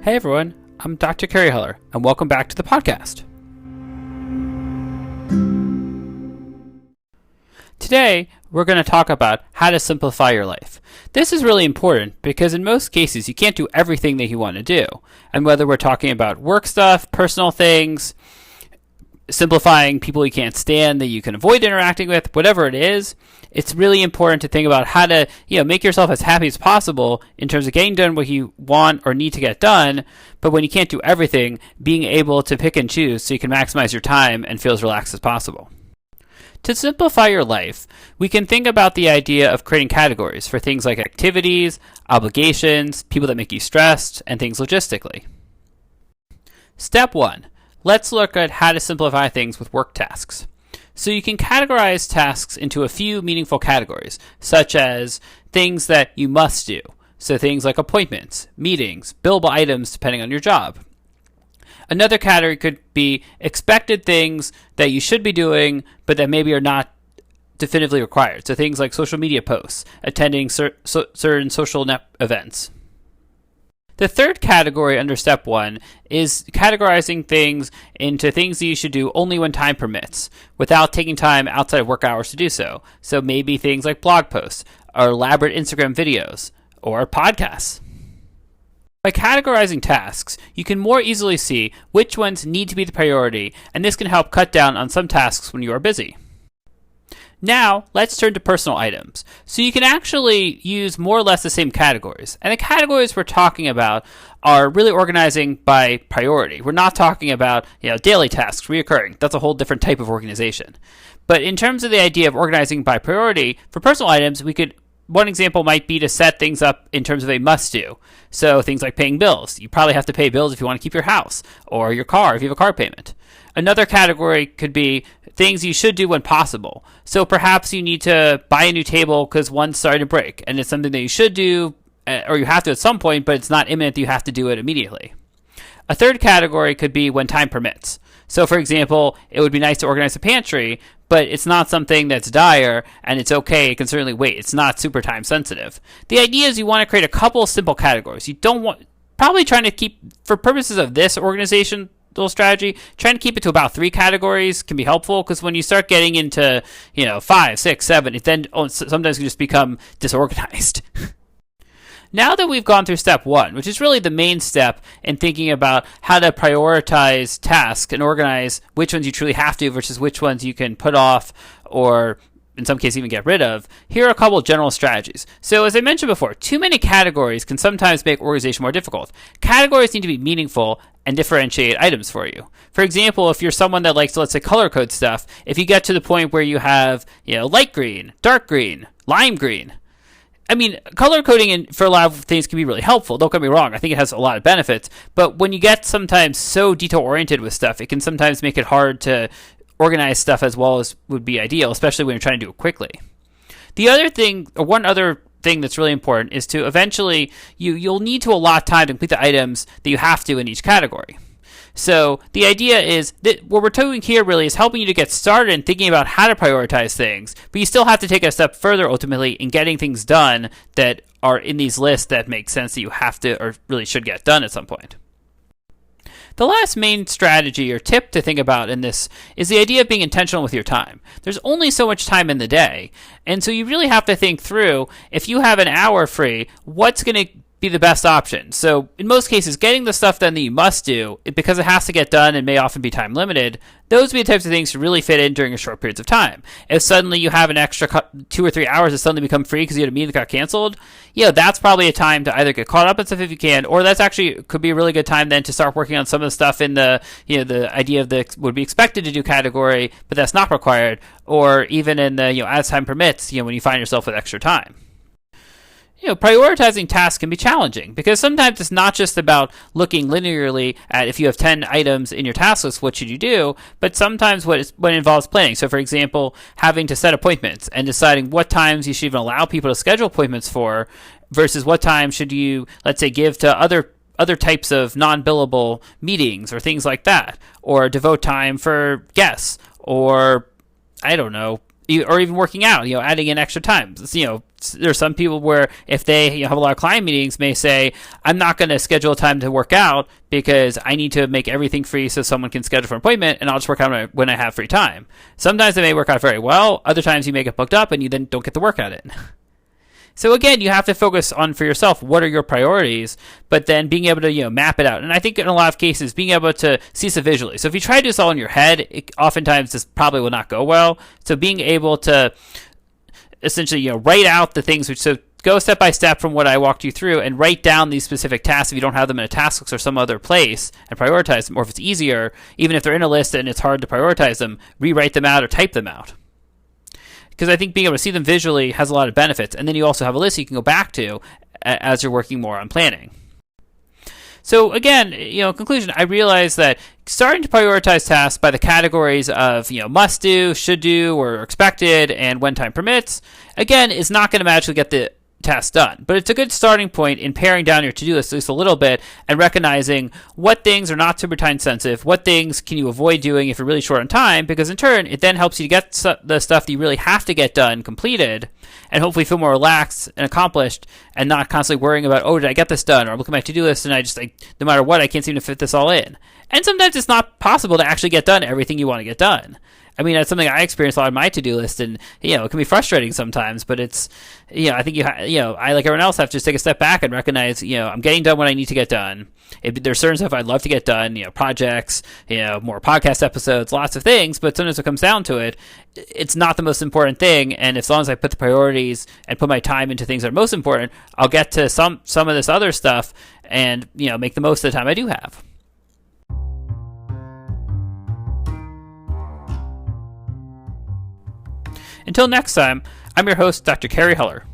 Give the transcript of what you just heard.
Hey everyone, I'm Dr. Kerry Heller, and welcome back to the podcast. Today, we're going to talk about how to simplify your life. This is really important because in most cases, you can't do everything that you want to do. And whether we're talking about work stuff, personal things, simplifying people you can't stand that you can avoid interacting with, whatever it is, it's really important to think about how to, make yourself as happy as possible in terms of getting done what you want or need to get done. But when you can't do everything, being able to pick and choose so you can maximize your time and feel as relaxed as possible. To simplify your life, we can think about the idea of creating categories for things like activities, obligations, people that make you stressed, and things logistically. Step 1. Let's look at how to simplify things with work tasks. So you can categorize tasks into a few meaningful categories, such as things that you must do. So things like appointments, meetings, billable items depending on your job. Another category could be expected things that you should be doing, but that maybe are not definitively required. So things like social media posts, attending certain social events. The third category under step 1 is categorizing things into things that you should do only when time permits, without taking time outside of work hours to do so. So maybe things like blog posts, or elaborate Instagram videos, or podcasts. By categorizing tasks, you can more easily see which ones need to be the priority, and this can help cut down on some tasks when you are busy. Now, let's turn to personal items. So you can actually use more or less the same categories. And the categories we're talking about are really organizing by priority. We're not talking about, daily tasks, reoccurring. That's a whole different type of organization. But in terms of the idea of organizing by priority, for personal items, one example might be to set things up in terms of a must-do. So things like paying bills. You probably have to pay bills if you want to keep your house, or your car if you have a car payment. Another category could be things you should do when possible. So perhaps you need to buy a new table because one's starting to break, and it's something that you should do, or you have to at some point, but it's not imminent that you have to do it immediately. A third category could be when time permits. So for example, it would be nice to organize a pantry, but it's not something that's dire, and it's okay, it can certainly wait. It's not super time sensitive. The idea is you want to create a couple of simple categories. You don't want, probably trying to keep, for purposes of this organizational strategy, trying to keep it to about 3 categories can be helpful, because when you start getting into, 5, 6, 7, it then sometimes can just become disorganized. Now that we've gone through step 1, which is really the main step in thinking about how to prioritize tasks and organize which ones you truly have to versus which ones you can put off or in some cases even get rid of, here are a couple of general strategies. So as I mentioned before, too many categories can sometimes make organization more difficult. Categories need to be meaningful and differentiate items for you. For example, if you're someone that likes to, let's say, color code stuff, if you get to the point where you have, light green, dark green, lime green, color coding for a lot of things can be really helpful. Don't get me wrong. I think it has a lot of benefits. But when you get sometimes so detail-oriented with stuff, it can sometimes make it hard to organize stuff as well as would be ideal, especially when you're trying to do it quickly. One other thing that's really important is to eventually, you'll need to allot time to complete the items that you have to in each category. So the idea is that what we're doing here really is helping you to get started in thinking about how to prioritize things, but you still have to take it a step further ultimately in getting things done that are in these lists that make sense that you have to or really should get done at some point. The last main strategy or tip to think about in this is the idea of being intentional with your time. There's only so much time in the day, and so you really have to think through, if you have an hour free, what's going to be the best option. So in most cases, getting the stuff done that you must do, because it has to get done and may often be time limited, those would be the types of things to really fit in during a short periods of time. If suddenly you have an extra 2 or 3 hours that suddenly become free because you had a meeting that got canceled, that's probably a time to either get caught up in stuff if you can, or that's actually could be a really good time then to start working on some of the stuff in the, the idea of the would be expected to do category, but that's not required, or even in the, as time permits, when you find yourself with extra time. Prioritizing tasks can be challenging because sometimes it's not just about looking linearly at if you have 10 items in your task list, what should you do, but sometimes when it involves planning. So for example, having to set appointments and deciding what times you should even allow people to schedule appointments for versus what time should you, let's say, give to other types of non-billable meetings or things like that, or devote time for guests, or I don't know, or even working out, adding in extra time, There's some people where if they have a lot of client meetings may say, I'm not going to schedule time to work out because I need to make everything free so someone can schedule for an appointment, and I'll just work out when I have free time. Sometimes they may work out very well. Other times you may get booked up and you then don't get to work at it. So again, you have to focus on for yourself, what are your priorities, but then being able to, map it out. And I think in a lot of cases, being able to see this visually. So if you try to do this all in your head, oftentimes this probably will not go well. So being able to essentially, write out the things so go step by step from what I walked you through and write down these specific tasks if you don't have them in a task list or some other place and prioritize them. Or if it's easier, even if they're in a list and it's hard to prioritize them, rewrite them out or type them out. Because I think being able to see them visually has a lot of benefits. And then you also have a list you can go back to as you're working more on planning. So again, conclusion, I realized that starting to prioritize tasks by the categories of, must do, should do, or expected, and when time permits, again, is not going to magically get the task done. But it's a good starting point in paring down your to-do list at least a little bit and recognizing what things are not super time sensitive, what things can you avoid doing if you're really short on time, because in turn, it then helps you to get the stuff that you really have to get done completed and hopefully feel more relaxed and accomplished and not constantly worrying about, did I get this done? Or I'm looking at my to-do list and I just, no matter what, I can't seem to fit this all in. And sometimes it's not possible to actually get done everything you want to get done. I mean, that's something I experience a lot on my to-do list, and, it can be frustrating sometimes, but it's, I think I, like everyone else, have to just take a step back and recognize, I'm getting done what I need to get done. There's certain stuff I'd love to get done, projects, more podcast episodes, lots of things, but sometimes it comes down to it, it's not the most important thing, and as long as I put the priorities and put my time into things that are most important, I'll get to some of this other stuff and, make the most of the time I do have. Until next time, I'm your host, Dr. Kerry Heller.